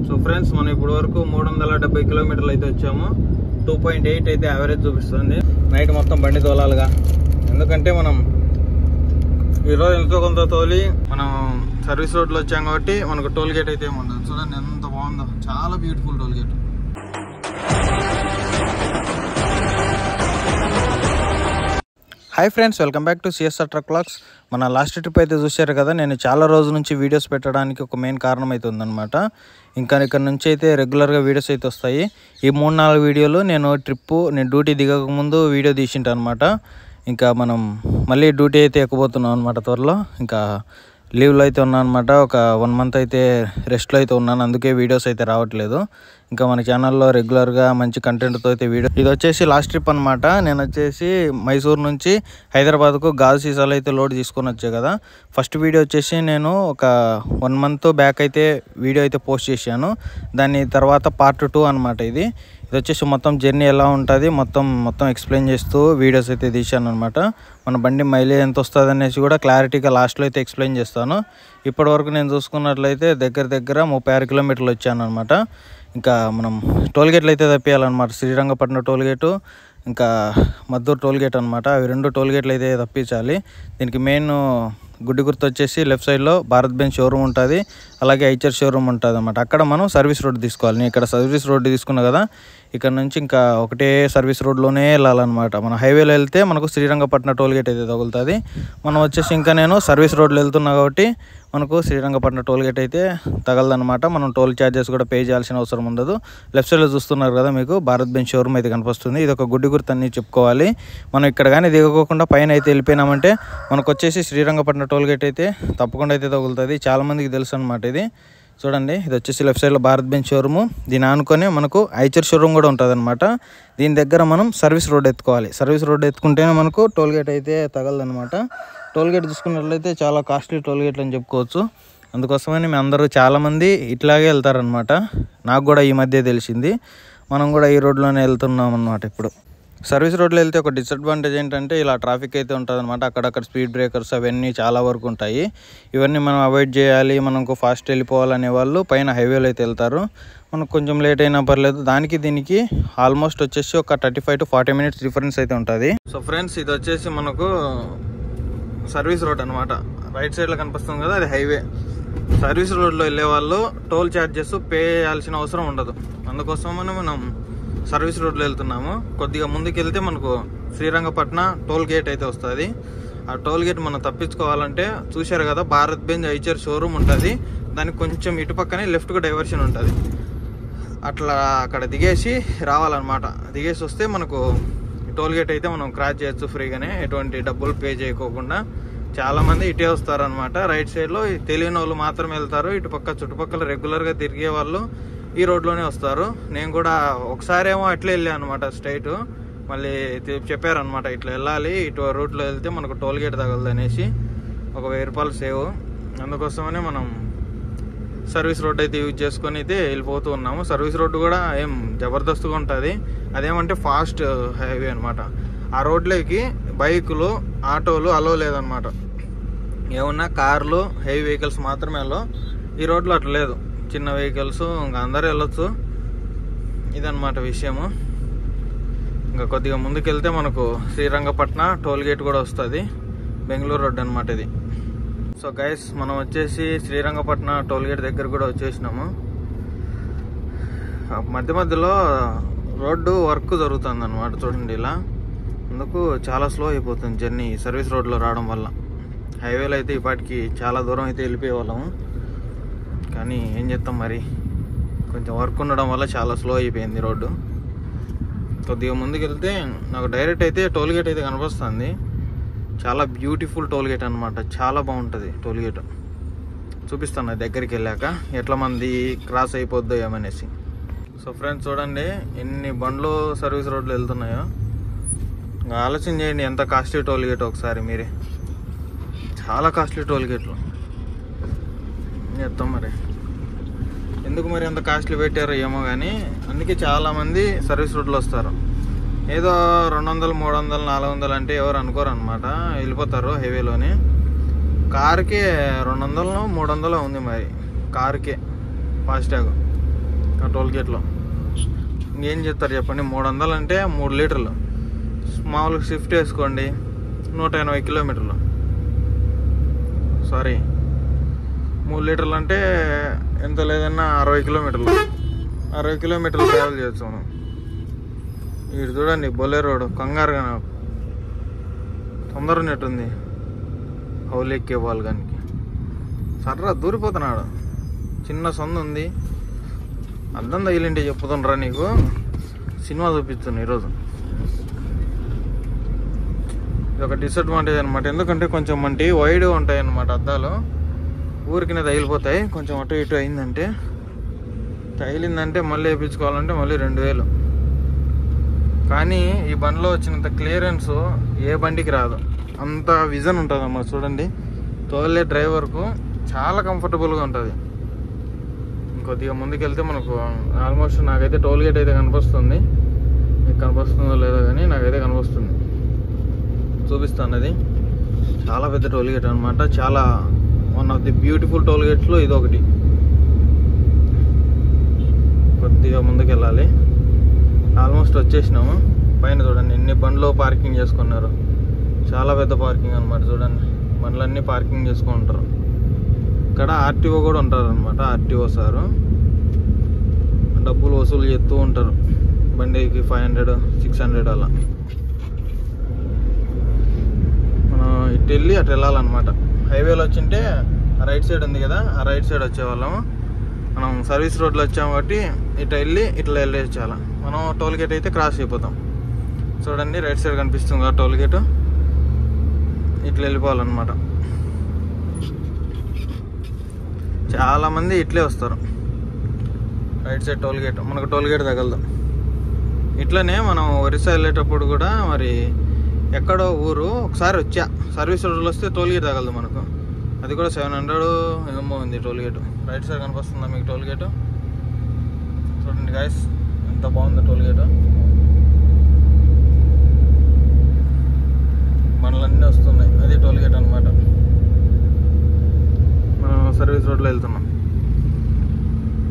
So friends మనం ఇప్పుడు వరకు 370 కిలోమీటర్లు అయితే వచ్చాము. 2.8 అయితే యావరేజ్ చూపిస్తుంది. నైట్ మొత్తం బండి తోలాలిగా, ఎందుకంటే మనం ఈరోజు ఎంతో కొంత తోలి మనం సర్వీస్ రోడ్లో వచ్చాం కాబట్టి మనకు టోల్ గేట్ అయితే ఏముండదు. చూడండి ఎంత బాగుందో, చాలా beautiful toll gate. Hi friends, welcome back to CSR truck vlogs. మన లాస్ట్ ట్రిప్ అయితే చూశారు కదా. నేను చాలా రోజుల నుంచి వీడియోస్ పెట్టడానికి ఒక మెయిన్ కారణం అయితే ఉందన్నమాట. ఇంకా ఇక్కడ నుంచి అయితే రెగ్యులర్గా వీడియోస్ అయితే వస్తాయి. ఈ 3-4 వీడియోలు నేను డ్యూటీ దిగక ముందు వీడియో తీసింటాను అనమాట. ఇంకా మనం మళ్ళీ డ్యూటీ అయితే ఎక్కబోతున్నాం అనమాట త్వరలో. ఇంకా లీవ్లో అయితే ఉన్నాను అనమాట. ఒక 1 మంత్ అయితే రెస్ట్లో అయితే ఉన్నాను, అందుకే వీడియోస్ అయితే రావట్లేదు. ఇంకా మన ఛానల్లో రెగ్యులర్గా మంచి కంటెంట్తో అయితే వీడియో. ఇది వచ్చేసి లాస్ట్ ట్రిప్ అనమాట. నేను వచ్చేసి మైసూర్ నుంచి హైదరాబాద్కు గాజు సీసాలు అయితే లోడ్ తీసుకొని వచ్చా కదా. ఫస్ట్ వీడియో వచ్చేసి నేను ఒక 1 మంత్ బ్యాక్ అయితే వీడియో అయితే పోస్ట్ చేశాను. దాని తర్వాత పార్ట్ 2 అనమాట. ఇది వచ్చేసి మొత్తం జర్నీ ఎలా ఉంటుంది మొత్తం ఎక్స్ప్లెయిన్ చేస్తూ వీడియోస్ అయితే తీశాను అనమాట. మన బండి మైలేజ్ ఎంత వస్తుంది అనేసి కూడా క్లారిటీగా లాస్ట్లో అయితే ఎక్స్ప్లెయిన్ చేస్తాను. ఇప్పటి వరకు నేను చూసుకున్నట్లయితే దగ్గర 36 కిలోమీటర్లు వచ్చాను అనమాట. ఇంకా మనం టోల్ గేట్లు అయితే తప్పియాలన్నమాట. శ్రీరంగపట్నం టోల్ గేటు, ఇంకా మద్దూరు టోల్ గేట్ అనమాట. అవి 2 టోల్ గేట్లు అయితే తప్పించాలి. దీనికి మెయిన్ గుడ్డి గుర్తు వచ్చేసి లెఫ్ట్ సైడ్లో భారత్ బెంజ్ షోరూమ్ ఉంటుంది, అలాగే ఐచర్ షోరూమ్ ఉంటుంది అనమాట. అక్కడ మనం సర్వీస్ రోడ్ తీసుకోవాలి. నేను ఇక్కడ సర్వీస్ రోడ్ తీసుకున్నా కదా, ఇక్కడ నుంచి ఇంకా ఒకటే సర్వీస్ రోడ్లోనే వెళ్ళాలన్నమాట. మనం హైవేలో వెళ్తే మనకు శ్రీరంగపట్నం టోల్ గేట్ అయితే తగులుతుంది. మనం వచ్చేసి ఇంకా నేను సర్వీస్ రోడ్లో వెళ్తున్నా కాబట్టి మనకు శ్రీరంగపట్నం టోల్ గేట్ అయితే తగలదనమాట. మనం టోల్ ఛార్జెస్ కూడా పే చేయాల్సిన అవసరం ఉండదు. లెఫ్ట్ సైడ్లో చూస్తున్నారు కదా, మీకు భారత్ బెంజ్ షోరూమ్ అయితే కనిపిస్తుంది. ఇది ఒక గుడ్డి గుర్తు అన్నీ చెప్పుకోవాలి. మనం ఇక్కడ కానీ దిగకోకుండా పైన అయితే వెళ్ళిపోయినామంటే మనకు వచ్చేసి శ్రీరంగపట్నం టోల్ గేట్ అయితే తప్పకుండా అయితే తగులుతుంది. చాలామందికి తెలుసు అనమాట ఇది. చూడండి, ఇది వచ్చేసి లెఫ్ట్ సైడ్లో భారత్ బెంజ్ షోరూము. దీని ఆనుకొని మనకు ఐచర్ షోరూమ్ కూడా ఉంటుంది అనమాట. దీని దగ్గర మనం సర్వీస్ రోడ్ ఎత్తుకోవాలి. సర్వీస్ రోడ్ ఎత్తుకుంటేనే మనకు టోల్ గేట్ అయితే తగలదనమాట. టోల్ గేట్ చూసుకున్నట్లయితే చాలా కాస్ట్లీ టోల్ గేట్లు అని చెప్పుకోవచ్చు. అందుకోసమని మేము అందరూ చాలామంది ఇట్లాగే వెళ్తారనమాట. నాకు కూడా ఈ మధ్య తెలిసింది. మనం కూడా ఈ రోడ్లోనే వెళ్తున్నాం అనమాట. ఇప్పుడు సర్వీస్ రోడ్లో వెళ్తే ఒక డిసడ్వాంటేజ్ ఏంటంటే ఇలా ట్రాఫిక్ అయితే ఉంటుంది అనమాట. అక్కడక్కడ స్పీడ్ బ్రేకర్స్ అవన్నీ చాలా వరకు ఉంటాయి. ఇవన్నీ మనం అవాయిడ్ చేయాలి, మనకు ఫాస్ట్ వెళ్ళిపోవాలనే వాళ్ళు పైన హైవేలో అయితే వెళ్తారు. మనకు కొంచెం లేట్ అయినా పర్లేదు. దానికి దీనికి ఆల్మోస్ట్ వచ్చేసి ఒక 35 to 40 మినిట్స్ డిఫరెన్స్ అయితే ఉంటుంది. సో ఫ్రెండ్స్, ఇది వచ్చేసి మనకు సర్వీస్ రోడ్ అనమాట. రైట్ సైడ్లో కనిపిస్తుంది కదా, అది హైవే. సర్వీస్ రోడ్లో వెళ్ళే వాళ్ళు టోల్ ఛార్జెస్ పే చేయాల్సిన అవసరం ఉండదు. అందుకోసమని మనం సర్వీస్ రోడ్లో వెళ్తున్నాము. కొద్దిగా ముందుకు వెళ్తే మనకు శ్రీరంగపట్నం టోల్ గేట్ అయితే వస్తుంది. ఆ టోల్ గేట్ మనం తప్పించుకోవాలంటే చూశారు కదా, భారత్ బెంజ్ ఐచర్ షోరూమ్ ఉంటుంది. దానికి కొంచెం ఇటుపక్కనే లెఫ్ట్కు డైవర్షన్ ఉంటుంది. అట్లా అక్కడ దిగేసి రావాలన్నమాట. దిగేసి వస్తే మనకు టోల్ గేట్ అయితే మనం క్రాస్ చేయొచ్చు ఫ్రీగానే, ఎటువంటి డబ్బులు పే చేయకోకుండా. చాలామంది ఇటే వస్తారనమాట. రైట్ సైడ్లో తెలియని వాళ్ళు మాత్రమే వెళ్తారు. చుట్టుపక్కల రెగ్యులర్గా తిరిగే వాళ్ళు ఈ రోడ్లోనే వస్తారు. నేను కూడా ఒకసారేమో అట్లే వెళ్ళాను అనమాట స్ట్రైట్. మళ్ళీ చెప్పారనమాట ఇట్లా వెళ్ళాలి, ఇటు రూట్లో వెళ్తే మనకు టోల్ గేట్ తగలదు అనేసి. ఒక 1000 రూపాయలు సేవ్. అందుకోసమనే మనం సర్వీస్ రోడ్ అయితే యూజ్ చేసుకొని అయితే వెళ్ళిపోతూ ఉన్నాము. సర్వీస్ రోడ్డు కూడా ఏం జబర్దస్త్గా ఉంటుంది. అదేమంటే ఫాస్ట్ హైవే అనమాట. ఆ రోడ్లోకి బైకులు, ఆటోలు అలో లేదనమాట. ఏమన్నా కార్లు, హెవీ వెహికల్స్ మాత్రమే అలో. ఈ రోడ్లో అట్లా లేదు. చిన్న వెహికల్స్ ఇంకా అందరూ వెళ్ళొచ్చు. ఇదన్నమాట విషయము. ఇంకా కొద్దిగా ముందుకెళ్తే మనకు శ్రీరంగపట్నం టోల్ గేట్ కూడా వస్తుంది. బెంగళూరు రోడ్ అనమాట ఇది. సో గైస్, మనం వచ్చేసి శ్రీరంగపట్నం టోల్ గేట్ దగ్గర కూడా వచ్చేసినాము. మధ్యలో రోడ్డు వర్క్ జరుగుతుంది అనమాట. చూడండి ఇలా, అందుకు చాలా స్లో అయిపోతుంది జర్నీ సర్వీస్ రోడ్లో రావడం వల్ల. హైవేలో అయితే ఇప్పటికి చాలా దూరం అయితే వెళ్ళిపోయే వాళ్ళము, కానీ ఏం చేస్తాం మరి, కొంచెం వర్క్ ఉండడం వల్ల చాలా స్లో అయిపోయింది రోడ్డు. కొద్దిగా ముందుకు వెళ్తే నాకు డైరెక్ట్ అయితే టోల్ గేట్ అయితే కనిపిస్తుంది. చాలా బ్యూటిఫుల్ టోల్ గేట్ అనమాట. చాలా బాగుంటుంది టోల్ గేట్. చూపిస్తాను దగ్గరికి వెళ్ళాక ఎట్లా మంది క్రాస్ అయిపోద్దో ఏమనేసి. సో ఫ్రెండ్స్, చూడండి ఎన్ని బండ్లు సర్వీస్ రోడ్లు వెళ్తున్నాయో. ఇంకా ఆలోచన చేయండి ఎంత కాస్ట్లీ టోల్ గేట్ ఒకసారి మీరే. చాలా కాస్ట్లీ టోల్ గేట్లు. చెప్తాం మరి ఎందుకు మరి అంత కాస్ట్లీ పెట్టారో ఏమో కానీ, అందుకే చాలామంది సర్వీస్ రోడ్లో వస్తారు. ఏదో 200, 300, 400 అంటే ఎవరు అనుకోరు అనమాట, వెళ్ళిపోతారు హైవేలోని. కార్కే 200, 300 ఉంది మరి, కార్కే ఫాస్టాగ్. ఆ టోల్ గేట్లో. ఇంకేం చెప్తారు చెప్పండి, 300 అంటే 3 లీటర్లు. మామూలుగా షిఫ్ట్ వేసుకోండి 180 కిలోమీటర్లు. సారీ 3 లీటర్లు అంటే ఎంత లేదన్నా 60 కిలోమీటర్లు. 60 కిలోమీటర్లు ట్రావెల్ చేయొచ్చు మనం. ఇటు చూడండి బొలెరోడు కంగారుగా తొందర ఉన్నట్టుంది. హౌలెక్కే వాళ్ళగానికి సర్రా దూరిపోతున్నాడు. చిన్న సొంత ఉంది, అర్థం తగిలింటే చెప్పుతుండ్రా నీకు. సినిమా చూపిస్తుంది ఈరోజు. ఇది ఒక డిసడ్వాంటేజ్ అనమాట. ఎందుకంటే కొంచెం మంటి వైడ్గా ఉంటాయి అన్నమాట అద్దాలు. ఊరికినే తగిలిపోతాయి. కొంచెం అటు ఇటు అయిందంటే, తగిలిందంటే మళ్ళీ వేయించుకోవాలంటే మళ్ళీ 2000. కానీ ఈ బండిలో వచ్చినంత క్లియరెన్స్ ఏ బండికి రాదు. అంత విజన్ ఉంటుంది అన్నమాట. చూడండి, తోలే డ్రైవర్కు చాలా కంఫర్టబుల్గా ఉంటుంది. ఇంకొద్దిగా ముందుకెళ్తే మనకు ఆల్మోస్ట్ నాకైతే టోల్ గేట్ అయితే కనిపిస్తుంది. మీకు కనిపిస్తుందో లేదో కానీ నాకైతే కనిపిస్తుంది. చూపిస్తాను. అది చాలా పెద్ద టోల్ గేట్ అనమాట. చాలా one of the beautiful toll గేట్స్లో ఇది ఒకటి. కొద్దిగా ముందుకు వెళ్ళాలి. ఆల్మోస్ట్ వచ్చేసినాము. పైన చూడండి ఎన్ని బండ్లు పార్కింగ్ చేసుకున్నారు. చాలా పెద్ద పార్కింగ్ అనమాట. చూడండి బండ్లన్నీ పార్కింగ్ చేసుకుంటారు. ఇక్కడ ఆర్టీఓ కూడా ఉంటారు అనమాట. ఆర్టీఓ సారు డబ్బులు వసూలు చేస్తూ ఉంటారు. బండికి 500, 600 అలా. మనం ఇటు వెళ్ళి అటు వెళ్ళాలన్నమాట. హైవేలో వచ్చింటే రైట్ సైడ్ ఉంది కదా, ఆ రైట్ సైడ్ వచ్చేవాళ్ళము. మనం సర్వీస్ రోడ్లో వచ్చాము కాబట్టి ఇటు వెళ్ళి ఇట్లా వెళ్ళేసాల. మనం టోల్ గేట్ అయితే క్రాస్ అయిపోతాం. చూడండి రైట్ సైడ్ కనిపిస్తుంది కదా టోల్ గేటు. ఇట్లా వెళ్ళిపోవాలన్నమాట. చాలామంది ఇట్లే వస్తారు. రైట్ సైడ్ టోల్ గేట్, మనకు టోల్ గేట్ తగలదు. ఇట్లనే మనం ఒరిస్సా వెళ్ళేటప్పుడు కూడా మరి ఎక్కడో ఊరు ఒకసారి వచ్చా, సర్వీస్ రోడ్లో వస్తే టోల్ గేట్ తగలదు మనకు. అది కూడా 700 ఏమో ఉంది టోల్ గేటు. రైట్ సైడ్ కనిపిస్తుందా మీకు టోల్ గేటు? చూడండి గాయస్ ఎంత బాగుంది టోల్ గేటు. బండ్లన్నీ వస్తున్నాయి. అది టోల్ గేట్ అనమాట. మనం సర్వీస్ రోడ్లో వెళ్తున్నాం.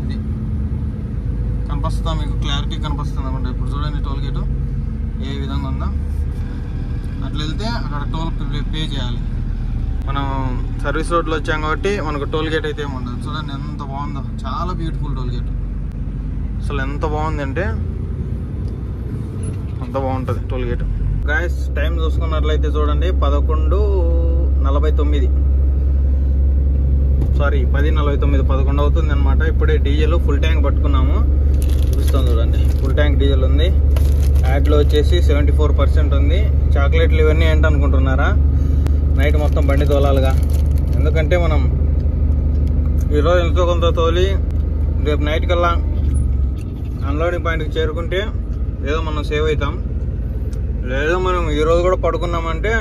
ఇది కనిపిస్తుందా మీకు? క్లారిటీ కనిపిస్తుంది అనమాట. ఇప్పుడు చూడండి టోల్ గేటు ఏ విధంగా ఉందో. అట్లా వెళ్తే అక్కడ టోల్ పే చేయాలి. మనం సర్వీస్ రోడ్లో వచ్చాం కాబట్టి మనకు టోల్ గేట్ అయితే ఏమి ఉండదు. చూడండి ఎంత బాగుందో. చాలా బ్యూటిఫుల్ టోల్ గేట్. అసలు ఎంత బాగుంది అంటే అంత బాగుంటుంది టోల్ గేట్. గాయస్ టైం చూసుకున్నట్లయితే చూడండి 11:49. సారీ 10:49, 11 అవుతుంది అనమాట. ఇప్పుడే డీజిల్ ఫుల్ ట్యాంక్ పట్టుకున్నాము. చూపిస్తాను చూడండి. ఫుల్ ట్యాంక్ డీజిల్ ఉంది. యాడ్లో వచ్చేసి 74% ఉంది. చాక్లెట్లు ఇవన్నీ ఏంటనుకుంటున్నారా? నైట్ మొత్తం బండి తోలాలిగా. ఎందుకంటే మనం ఈరోజు ఎంతో కొంత తోలి రేపు నైట్ కల్లా అన్లోడింగ్ పాయింట్కి చేరుకుంటే ఏదో మనం సేవ్ అవుతాం. లేదా మనం ఈరోజు కూడా పడుకున్నామంటే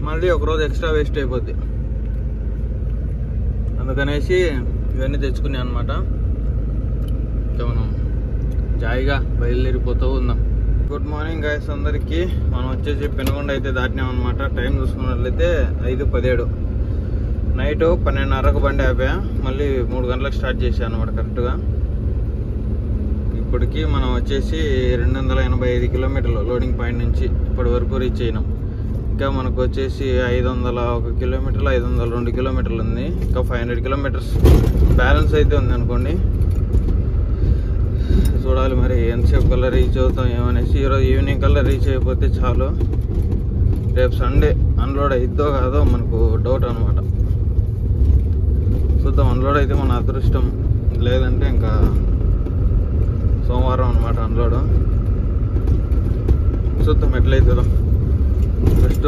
మళ్ళీ ఒకరోజు ఎక్స్ట్రా వేస్ట్ అయిపోద్ది. అందుకనేసి ఇవన్నీ తెచ్చుకున్నాయి అనమాట. ఇంకా మనం జాయిగా బయలుదేరిపోతూ ఉందాం. గుడ్ మార్నింగ్ గైస్ అందరికీ. మనం వచ్చేసి పెనుగొండ అయితే దాటినాం అనమాట. టైం చూసుకున్నట్లయితే 5:17. నైట్ 12:30కు బండి ఆపా. మళ్ళీ 3 గంటలకు స్టార్ట్ చేశాను అనమాట కరెక్ట్గా. ఇప్పటికి మనం వచ్చేసి 285 కిలోమీటర్లు లోడింగ్ పాయింట్ నుంచి ఇప్పటి వరకు రీచ్ అయినాం. ఇంకా మనకు వచ్చేసి 501 కిలోమీటర్లు, 502 కిలోమీటర్లు ఉంది. ఇంకా 500 కిలోమీటర్స్ బ్యాలెన్స్ అయితే ఉంది అనుకోండి. చూడాలి మరి ఎంతసేపు కల్లా రీచ్ అవుతాం ఏమనేసి. ఈరోజు ఈవినింగ్ కల్లా రీచ్ అయిపోతే చాలు. రేపు సండే అన్లోడ్ అయిద్దో కాదో మనకు డౌట్ అనమాట. చూద్దాం. అన్లోడ్ అయితే మన అదృష్టం, లేదంటే ఇంకా సోమవారం అనమాట అన్లోడ్. చూద్దాం ఎట్లయితుందో. ఫస్ట్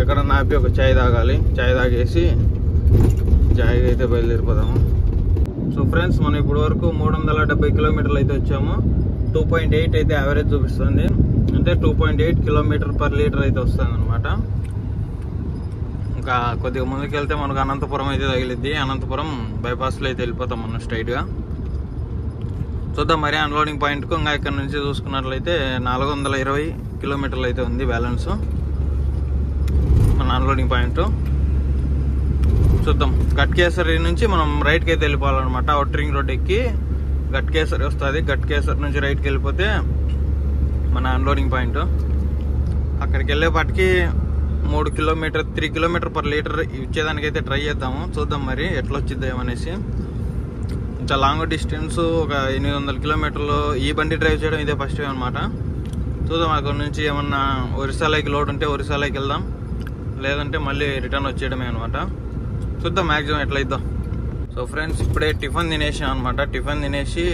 ఎక్కడన్నా ఆపి ఒక చాయ్ తాగాలి. చాయ్ తాగేసి జాయిగా అయితే బయలుదేరిపోదాము. సో ఫ్రెండ్స్ మనం ఇప్పుడు వరకు 370 కిలోమీటర్లు అయితే వచ్చాము. 2.8 అయితే యావరేజ్ చూపిస్తుంది. అంటే 2.8 కిలోమీటర్ పర్ లీటర్ అయితే వస్తుంది అనమాట. ఇంకా కొద్దిగా ముందుకెళ్తే మనకు అనంతపురం అయితే తగిలిద్ది. అనంతపురం బైపాస్లో అయితే వెళ్ళిపోతాం మనం స్ట్రైట్గా. చూద్దాం మరి అన్లోడింగ్ పాయింట్కు. ఇంకా ఇక్కడ నుంచి చూసుకున్నట్లయితే 420 కిలోమీటర్లు అయితే ఉంది బ్యాలెన్స్ మన అన్లోడింగ్ పాయింట్. చూద్దాం. గట్కేసరి నుంచి మనం రైట్కి అయితే వెళ్ళిపోవాలన్నమాట. అవుటర్ రింగ్ రోడ్ ఎక్కి గట్కేసరి వస్తుంది. గట్కేసరి నుంచి రైట్కి వెళ్ళిపోతే మన అన్లోడింగ్ పాయింట్. అక్కడికి వెళ్ళేపాటికి 3 కిలోమీటర్ పర్ లీటర్ ఇచ్చేదానికైతే ట్రై చేద్దాము. చూద్దాం మరి ఎట్లా వచ్చిద్దాం ఏమనేసి. ఇంకా లాంగ్ డిస్టెన్స్ ఒక 800 కిలోమీటర్లు ఈ బండి డ్రైవ్ చేయడం ఇదే ఫస్ట్ టైం అనమాట. చూద్దాం అక్కడ నుంచి ఏమన్నా ఒరిస్సాలోకి లోడ్ ఉంటే ఒరిస్సాలోకి వెళ్దాం, లేదంటే మళ్ళీ రిటర్న్ వచ్చేయడమే అనమాట. చూద్దాం మ్యాక్సిమం ఎట్లా ఇద్దాం. సో ఫ్రెండ్స్, ఇప్పుడే టిఫిన్ తినేసాను అనమాట. టిఫిన్ తినేసి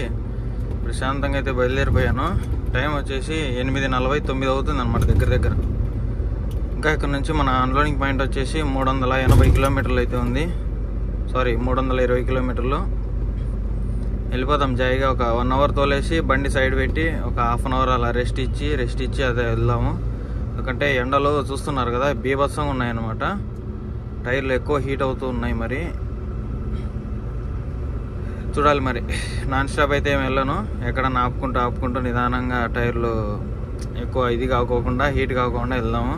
ప్రశాంతంగా అయితే బయలుదేరిపోయాను. టైం వచ్చేసి 8:49 అవుతుంది అనమాట దగ్గర. ఇంకా ఇక్కడ నుంచి మన అన్లోడింగ్ పాయింట్ వచ్చేసి 380 కిలోమీటర్లు అయితే ఉంది. 320 కిలోమీటర్లు. వెళ్ళిపోతాం జాయిగా. ఒక 1 అవర్ తోలేసి బండి సైడ్ పెట్టి ఒక హాఫ్ అన్ అవర్ అలా రెస్ట్ ఇచ్చి అదే వెళ్దాము. ఎందుకంటే ఎండలు చూస్తున్నారు కదా బీభత్సంగా ఉన్నాయన్నమాట. టైర్లు ఎక్కువ హీట్ అవుతూ ఉన్నాయి. మరి చూడాలి మరి. నాన్ స్టాప్ అయితే ఏమి వెళ్ళను. ఎక్కడన్నా ఆపుకుంటూ నిదానంగా టైర్లు ఎక్కువ ఇది కాకోకుండా హీట్ కాకుండా వెళ్దాము.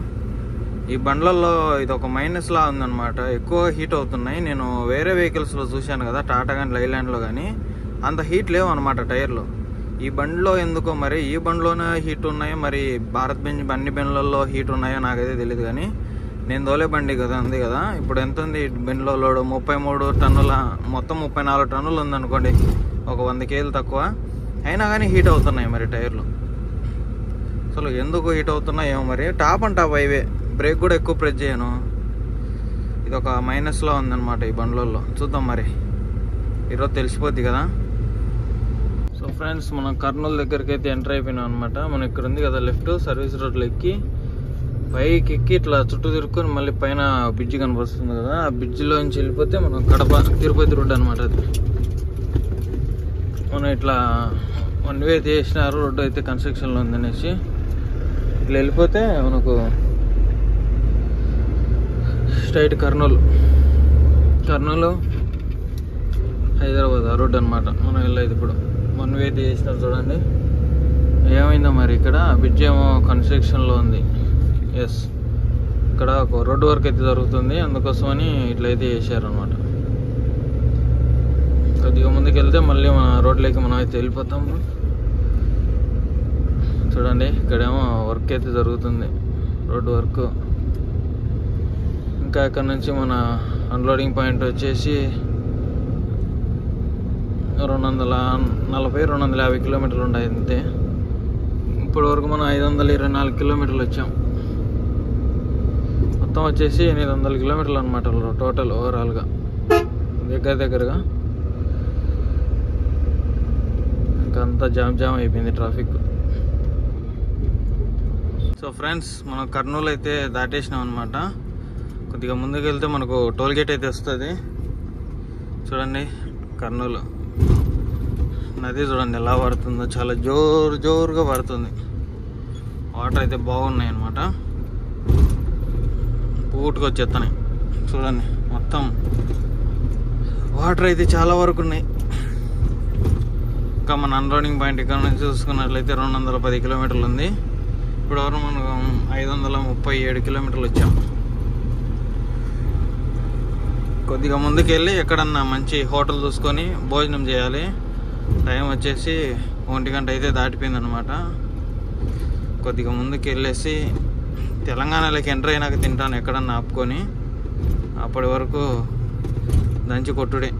ఈ బండ్లలో ఇది ఒక మైనస్ లా ఉందన్నమాట. ఎక్కువ హీట్ అవుతున్నాయి. నేను వేరే వెహికల్స్లో చూశాను కదా, టాటా కానీ లైలాండ్లో కానీ అంత హీట్ లేవు అనమాట టైర్లు. ఈ బండిలో ఎందుకో మరి ఈ బండిలోనే హీట్ ఉన్నాయి. మరి భారత్ బెంజ్ అన్ని బండ్లలో హీట్ ఉన్నాయో నాకైతే తెలియదు. కానీ నేను దోలే బండి కదా ఉంది కదా. ఇప్పుడు ఎంత ఉంది బండిలో లోడ్? 33 టన్నుల, మొత్తం 34 టన్నులు ఉందనుకోండి. ఒక 100 కేజీలు తక్కువ. అయినా కానీ హీట్ అవుతున్నాయి మరి టైర్లు. అసలు ఎందుకు హీట్ అవుతున్నాయి ఏమో మరి. Top and top highway, break కూడా ఎక్కువ ప్రెస్ చేయను. ఇది ఒక మైనస్లో ఉందన్నమాట ఈ బండ్లలో. చూద్దాం మరి, ఈరోజు తెలిసిపోద్ది కదా. సో ఫ్రెండ్స్, మనం కర్నూలు దగ్గరికి అయితే ఎంటర్ అయిపోయినాం అనమాట. మనం ఇక్కడ ఉంది కదా లెఫ్ట్ సర్వీస్ రోడ్లో ఎక్కి పైకి ఎక్కి ఇట్లా చుట్టూ తిరుక్కొని మళ్ళీ పైన బ్రిడ్జి కనిపిస్తుంది కదా, ఆ బ్రిడ్జిలో నుంచి వెళ్ళిపోతే మనం కడప తిరుపతి రోడ్ అనమాట. అది మనం ఇట్లా 1 వే చేసినారు. రోడ్డు అయితే కన్స్ట్రక్షన్లో ఉందనేసి ఇట్లా వెళ్ళిపోతే మనకు స్ట్రైట్ కర్నూలు హైదరాబాద్ ఆ రోడ్ అనమాట. మనం వెళ్ళేది ఇప్పుడు 1 వే చేసినారు చూడండి. ఏమైందో మరి ఇక్కడ బ్రిడ్జ్ ఏమో కన్స్ట్రక్షన్లో ఉంది. ఎస్, ఇక్కడ ఒక రోడ్డు వర్క్ అయితే జరుగుతుంది. అందుకోసమని ఇట్లయితే చేశారనమాట. కొద్దిగా ముందుకు వెళ్తే మళ్ళీ మన రోడ్లోకి మనం అయితే వెళ్ళిపోతాము. చూడండి ఇక్కడేమో వర్క్ అయితే జరుగుతుంది, రోడ్డు వర్క్. ఇంకా ఇక్కడ నుంచి మన అన్లోడింగ్ పాయింట్ వచ్చేసి 240-250 కిలోమీటర్లు ఉన్నాయి అంతే. ఇప్పటి వరకు మనం 524 కిలోమీటర్లు వచ్చాం. మొత్తం వచ్చేసి 800 కిలోమీటర్లు అనమాట టోటల్ ఓవరాల్గా దగ్గరగా. ఇంకా అంతా జామ్ అయిపోయింది ట్రాఫిక్. సో ఫ్రెండ్స్, మనం కర్నూలు అయితే దాటేసినాం అనమాట. కొద్దిగా ముందుకు వెళ్తే మనకు టోల్ గేట్ అయితే వస్తుంది. చూడండి కర్నూలు నది చూడండి ఎలా పడుతుందో. చాలా జోరుగా పడుతుంది. వాటర్ అయితే బాగున్నాయి అన్నమాట. పూటుకు వచ్చేస్తున్నాయి చూడండి. మొత్తం వాటర్ అయితే చాలా వరకు ఉన్నాయి. ఇంకా మన అన్లోడింగ్ పాయింట్ ఇక్కడ నుంచి చూసుకున్నట్లయితే 210 కిలోమీటర్లు ఉంది. ఇప్పుడు వరకు మనం 537 కిలోమీటర్లు వచ్చాం. కొద్దిగా ముందుకు వెళ్ళి ఎక్కడన్నా మంచి హోటల్ చూసుకొని భోజనం చేయాలి. టైం వచ్చేసి 1 గంట అయితే దాటిపోయింది అనమాట. కొద్దిగా ముందుకు వెళ్ళేసి తెలంగాణలోకి ఎంటర్ అయినాక తింటాను ఎక్కడన్నా ఆపుకొని. అప్పటి వరకు దంచి కొట్టుడే.